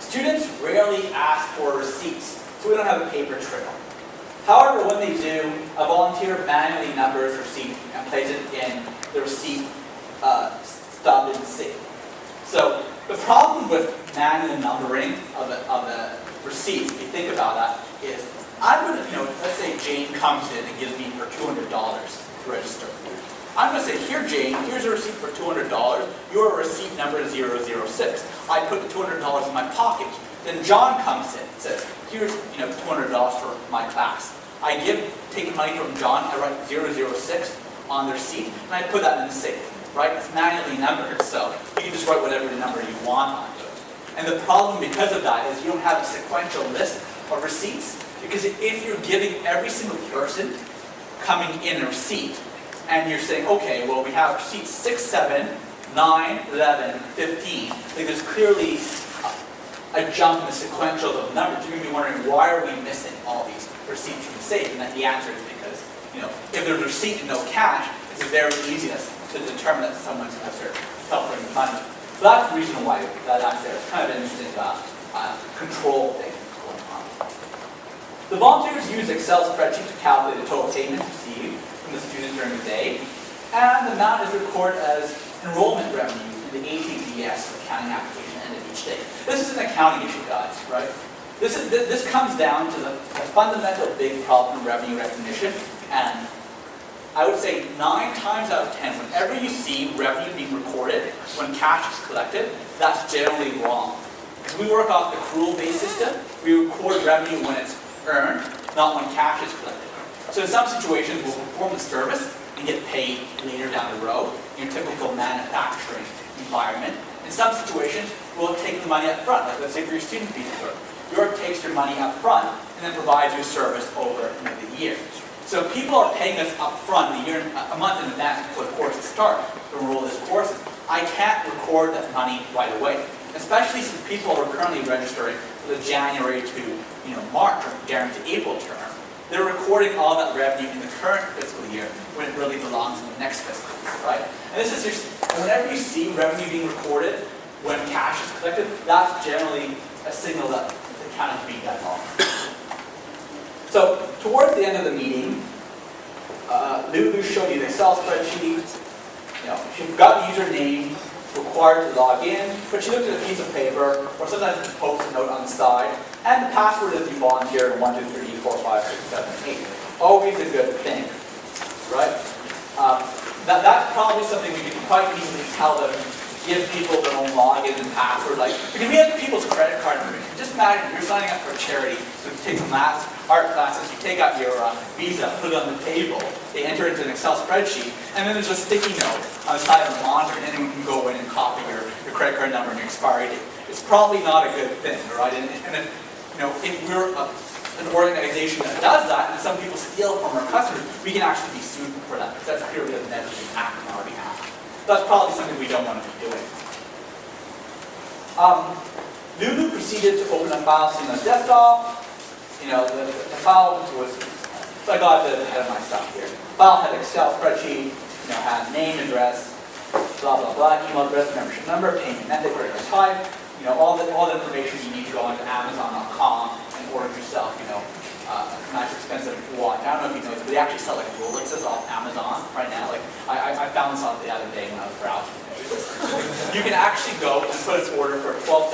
Students rarely ask for receipts, so we don't have a paper trail. However, when they do, a volunteer manually numbers receipt and places it in the receipt stub in the safe. So the problem with manual numbering of the receipts, if you think about that, is I'm going to, let's say Jane comes in and gives me her $200 to register. I'm going to say, here Jane, here's a receipt for $200. Your receipt number is 006. I put the $200 in my pocket. Then John comes in and says, here's $200 for my class. I take the money from John, I write 006 on the receipt, and I put that in the safe. Right? It's manually numbered, so you can just write whatever the number you want onto it. And the problem because of that is you don't have a sequential list of receipts, because if you're giving every single person coming in a receipt, and you're saying, okay, well we have receipts 6, 7, 9, 11, 15, like there's clearly a jump in the sequentials of numbers. You're going to be wondering, why are we missing all these receipts from the safe? And then the answer is because, if there's a receipt and no cash, it's very easy to determine that someone's suffering money. So that's the reason why that's there. It's kind of an interesting control thing going on. The volunteers use Excel spreadsheet to calculate the total payments received from the student during the day, and the amount is recorded as enrollment revenue in the ATGS accounting application end of each day. This is an accounting issue, guys, right? This comes down to the fundamental big problem in revenue recognition, and I would say 9 times out of 10, whenever you see revenue being recorded when cash is collected, that's generally wrong. Because we work off the accrual-based system, we record revenue when it's earned, not when cash is collected. So in some situations, we'll perform the service and get paid later down the road in your typical manufacturing environment. In some situations, we'll take the money up front. Like let's say for your student visa program, York takes your money up front and then provides you service over the year. So people are paying us up front a month in advance before the courses start to enroll these courses. I can't record that money right away, especially since people are currently registering for the January to March or January to April term. They're recording all that revenue in the current fiscal year when it really belongs in the next fiscal year, right? And this is whenever you see revenue being recorded when cash is collected, that's generally a signal that the accounting is being done wrong. So, towards the end of the meeting, Lulu showed you the Excel spreadsheet. She got the username required to log in, but she looked at a piece of paper, or sometimes she posts a note on the side, and the password is the volunteer 1, 2, 3, 4, 5, 6, 7, 8. Always a good thing, right? That's probably something we can quite easily tell them, give people their own login and password. Because we have people's credit card information. Just imagine you're signing up for a charity, so you take some art classes, you take out your visa, put it on the table, they enter into an Excel spreadsheet, and then there's a sticky note on the side of the monitor, and anyone can go in and copy your credit card number and your expiry date. It's probably not a good thing, right? And if we're an organization that does that, and some people steal from our customers, we can actually be sued for that, because that's purely a negligent act on our behalf. That's probably something we don't want to be doing. Lulu proceeded to open a file seen on the desktop. The file was, so I got ahead of myself here. The file had Excel spreadsheet, had name, address, blah, blah, blah, email address, membership number, payment method, credit card type, all the information you need to go onto Amazon.com and order yourself, a nice expensive watch. I don't know if you know this, but they actually sell like Rolexes off Amazon right now. I found this out the other day when I was browsing. You can actually go and put an order for a $12,000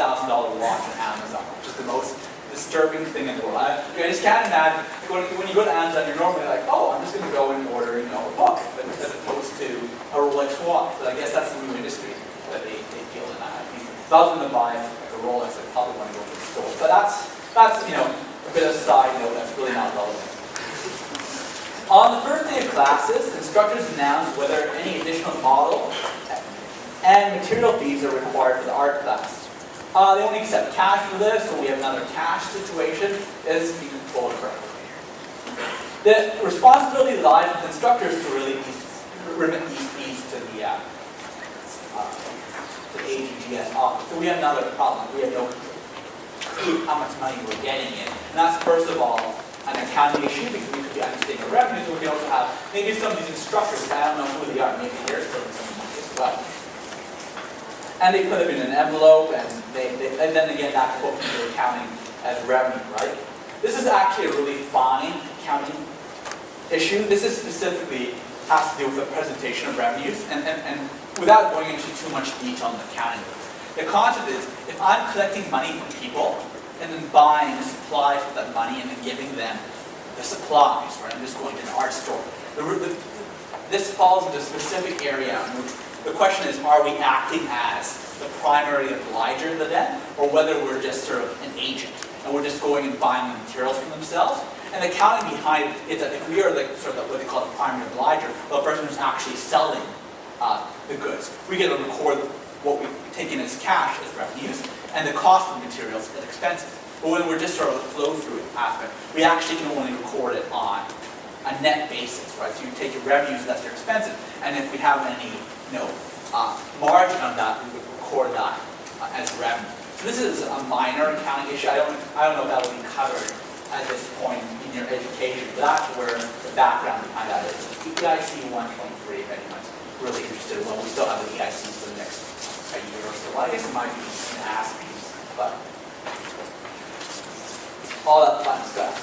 watch on Amazon, which is the most disturbing thing in the world. I just can't imagine, when you go to Amazon, you're normally like, oh, I'm just going to go and order a book, as opposed to a Rolex watch. But I guess that's the new industry that they feel in that. If I was going to buy a Rolex, I'd probably want to go to the store. But that's a bit of a side note that's really not relevant. On the first day of classes, instructors announced whether any additional model and material fees are required for the art class. They only accept cash for this, so we have another cash situation. This is controlled correctly. The responsibility lies with instructors to really remit these fees to the ATGS office. So we have another problem. We have no clue how much money we're getting in. And that's, first of all, an accounting issue, because we could be understating our revenues, and we can also have maybe some of these instructors, I don't know who they are, maybe they're still some money as well. and they put them in an envelope, and and then again that book into accounting as revenue, right? This is actually a really fine accounting issue. This is specifically has to do with the presentation of revenues, and without going into too much detail on the accounting, the concept is if I'm collecting money from people and then buying supplies with that money and then giving them the supplies, right? I'm just going to an art store. This falls into a specific area in which the question is, are we acting as the primary obliger of the debt, or whether we're just sort of an agent and we're just going and buying the materials from themselves? And the accounting behind it is that if we are like sort of what they call the primary obliger, the person who's actually selling the goods, we get to record what we take in as cash as revenues and the cost of the materials as expenses. But when we're just sort of a flow-through aspect, we actually can only record it on a net basis, right? So you take your revenues less your expenses, and if we have any margin on that, we would record that as revenue. So this is a minor accounting issue. I don't know if that will be covered at this point in your education, but that's where the background behind that is. EIC 123, if anyone's really interested. Well, we still have the EIC for the next year or so. Well, I guess it might be an ask piece, but all that fun stuff.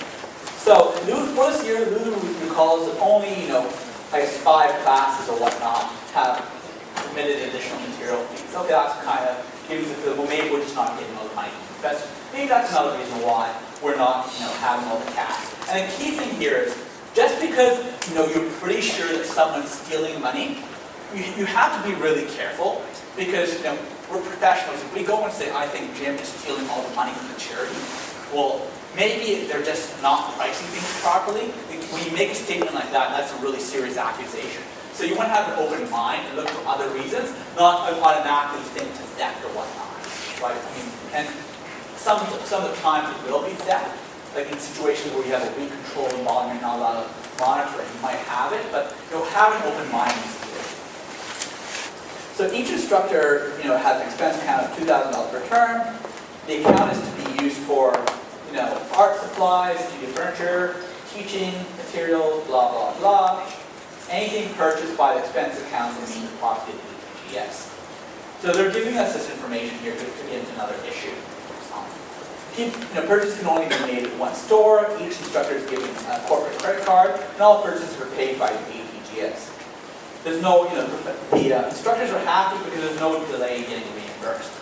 So for this year, Lulu recalls that only, I guess 5 classes or whatnot have permitted additional material fees. Okay, that's kind of giving us a feel, well, maybe we're just not getting all the money from investors. Maybe that's another reason why we're not, having all the cash. And the key thing here is, just because, you're pretty sure that someone's stealing money, you have to be really careful, because, we're professionals. If we go and say, I think Jim is stealing all the money from the charity, well, maybe they're just not pricing things properly. When you make a statement like that, that's a really serious accusation. So you want to have an open mind and look for other reasons, not automatically think to theft or whatnot, right? And some of the times it will be theft, like in situations where you have a weak control involvement, you're not allowed to monitor it, you might have it, but have an open mind is good. So each instructor, has an expense account of $2,000 per term. The account is to be used for, art supplies, studio furniture, teaching materials, blah, blah, blah. Anything purchased by the expense account will mean deposited to EPGS. So they're giving us this information here to get into another issue. Purchases can only be made at one store. Each instructor is given a corporate credit card, and all purchases are paid by the APGS. There's no, the instructors are happy because there's no delay in getting reimbursed.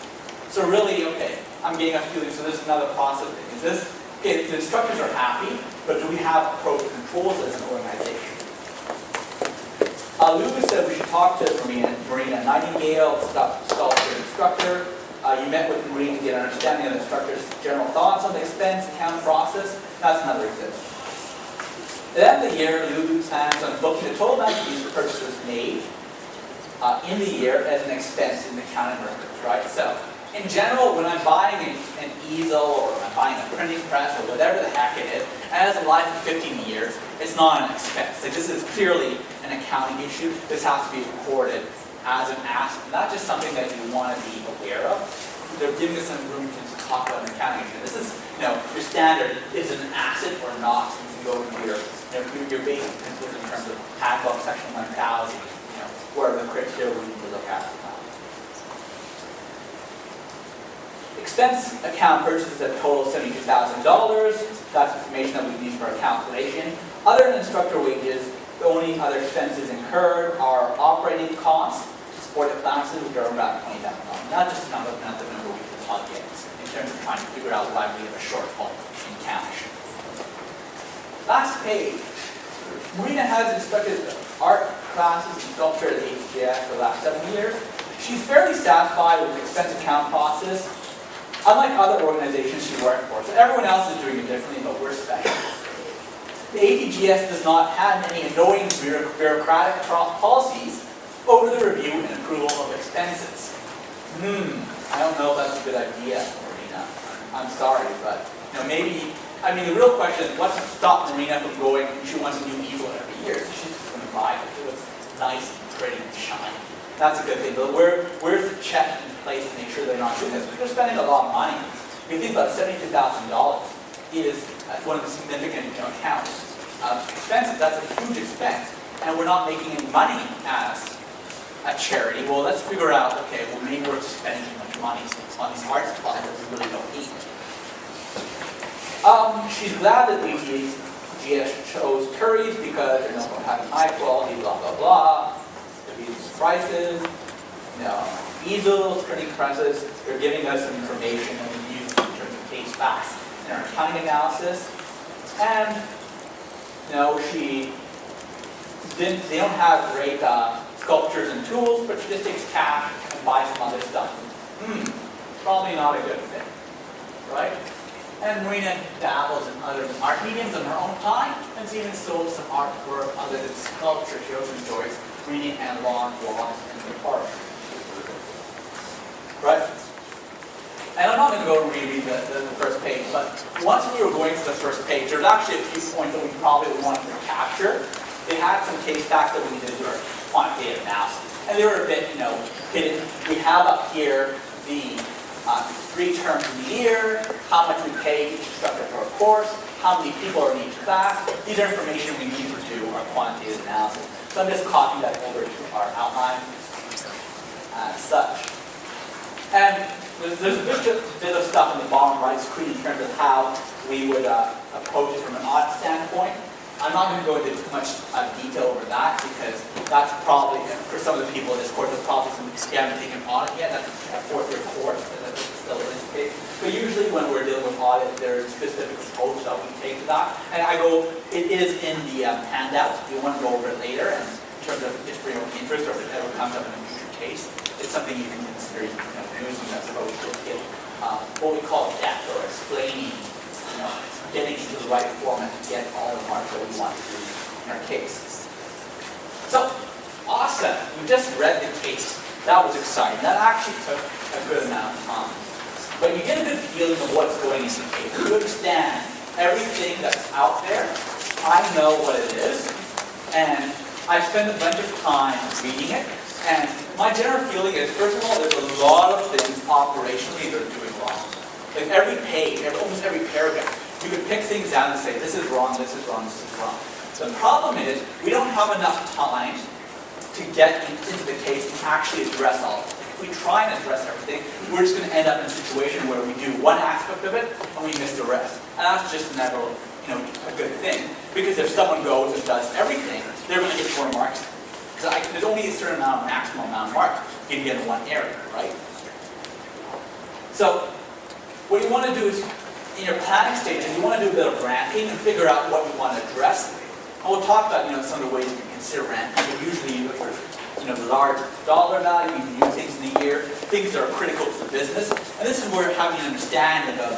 So really, okay, I'm getting a feeling, so there's another process. Is this, okay, the instructors are happy, but do we have appropriate controls as an organization? Lulu said we should talk to Marina Nightingale, scholarship instructor. You met with Marina to get an understanding of the instructor's general thoughts on the expense account process. That's another example. At the end of the year, Lulu plans on booking the total amount of fees for purchases made in the year as an expense in the accounting records, right? So, in general, when I'm buying an easel or I'm buying a printing press or whatever the heck it is, and it has a life of 15 years, it's not an expense. Like, this is clearly an accounting issue. This has to be recorded as an asset, not just something that you want to be aware of. They're giving us some room to talk about an accounting issue. This is, your standard is an asset or not. You can go into your basic principles in terms of handbook section 1000, what are the criteria we need to look at. Expense account purchases that total $72,000. That's information that we use for our calculation. Other than instructor wages, the only other expenses incurred are operating costs to support the classes, which are about $20,000. Not just not the number we can plug in terms of trying to figure out why we have a shortfall in cash. Last page. Marina has instructed art classes and sculpture at the APGS for the last 7 years. She's fairly satisfied with the expense account process. Unlike other organizations she worked for, so everyone else is doing it differently, but we're special. The APGS does not have any annoying bureaucratic policies over the review and approval of expenses. I don't know if that's a good idea, Marina. I'm sorry, but maybe, the real question is what's to stop Marina from going, she wants a new easel every year, so she's just going to buy it. It's nice and pretty and shiny. That's a good thing, but where's the check in place to make sure they're not doing this? Because they're spending a lot of money. If you think about $72,000 is one of the significant accounts. Expenses, that's a huge expense, and we're not making any money as a charity. Well, let's figure out, okay, well, maybe we're just spending too much money on these art supplies that we really don't need. She's glad that BTGS chose curries because they're known for having high quality, blah, blah, blah. They're reasonable prices, easels, printing presses. They're giving us some information that we use in terms of case facts in our accounting analysis. And, they don't have great sculptures and tools, but she just takes cash and buys some other stuff. Probably not a good fit, right? And Marina dabbles in other art mediums in her own time, and has even sold some artwork other than sculpture. She also enjoys reading and long walks in the park. Right? And I'm not going to go reread the first page, but once we were going through the first page, there's actually a few points that we probably wanted to capture. They had some case facts that we needed to do our quantitative analysis, and they were a bit, hidden. We have up here the 3 terms in the year, how much we pay each instructor for a course, how many people are in each class. These are information we need to do our quantitative analysis. So I'm just copying that over to our outline as such. And there's a bit of stuff in the bottom right screen in terms of how we would approach it from an audit standpoint. I'm not going to go into too much detail over that because that's probably, for some of the people in this course, that's probably something you haven't taken audit yet. That's a 4th-year course, and that's still in this case. But usually when we're dealing with audit, there's specific approach that we take to that. And it is in the handout. You want to go over it later, and in terms of just for your own interest, or if it ever comes up in a future case, it's something you can consider using that approach to get what we call depth, or explaining, getting into the right format to get all the marks that we want to do in our case. So, awesome. We just read the case. That was exciting. That actually took a good amount of time. But you get a good feeling of what's going into the case. You understand everything that's out there. I know what it is. And I spent a bunch of time reading it. And my general feeling is, first of all, there's a lot of things operationally they're doing wrong. Like every page, almost every paragraph, you could pick things down and say, this is wrong, this is wrong, this is wrong. The problem is, we don't have enough time to get into the case and actually address all of it. If we try and address everything, we're just going to end up in a situation where we do one aspect of it and we miss the rest. And that's just never a good thing. Because if someone goes and does everything, they're going to get 4 marks. Because there's only a certain maximum amount of marks you can get in one area, right? So, what you want to do is, in your planning stages, you want to do a bit of ranking and figure out what you want to address. And we'll talk about some of the ways you can consider ranking. But usually you look for the large dollar value, you can use things in the year, things that are critical to the business. And this is where having an understanding of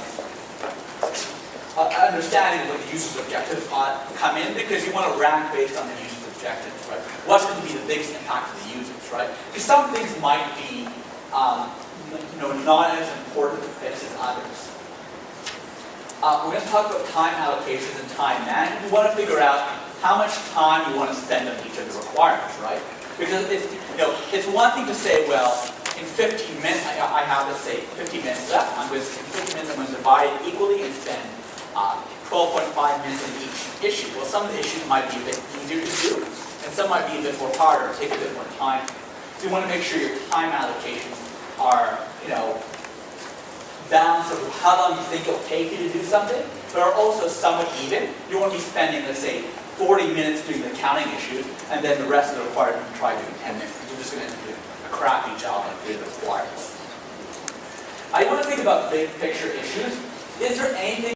what the user's objectives come in, because you want to rank based on the user's objectives, right? What's going to be the biggest impact to the users, right? Because some things might be not as important to fix as others. We're going to talk about time allocations and time management. You want to figure out how much time you want to spend on each of the requirements, right? Because it's one thing to say, well, in 15 minutes, I have, let's say, 15 minutes left. In 15 minutes, I'm going to divide it equally and spend 12.5 minutes in each issue. Well, some of the issues might be a bit easier to do, and some might be a bit more harder, take a bit more time. So you want to make sure your time allocations are, balance of how long you think it'll take you to do something, but are also somewhat even. You want to be spending, let's say, 40 minutes doing the accounting issues, and then the rest of the requirement you try doing 10 minutes. You're just going to do a crappy job on doing the requirements. I want to think about big picture issues. Is there anything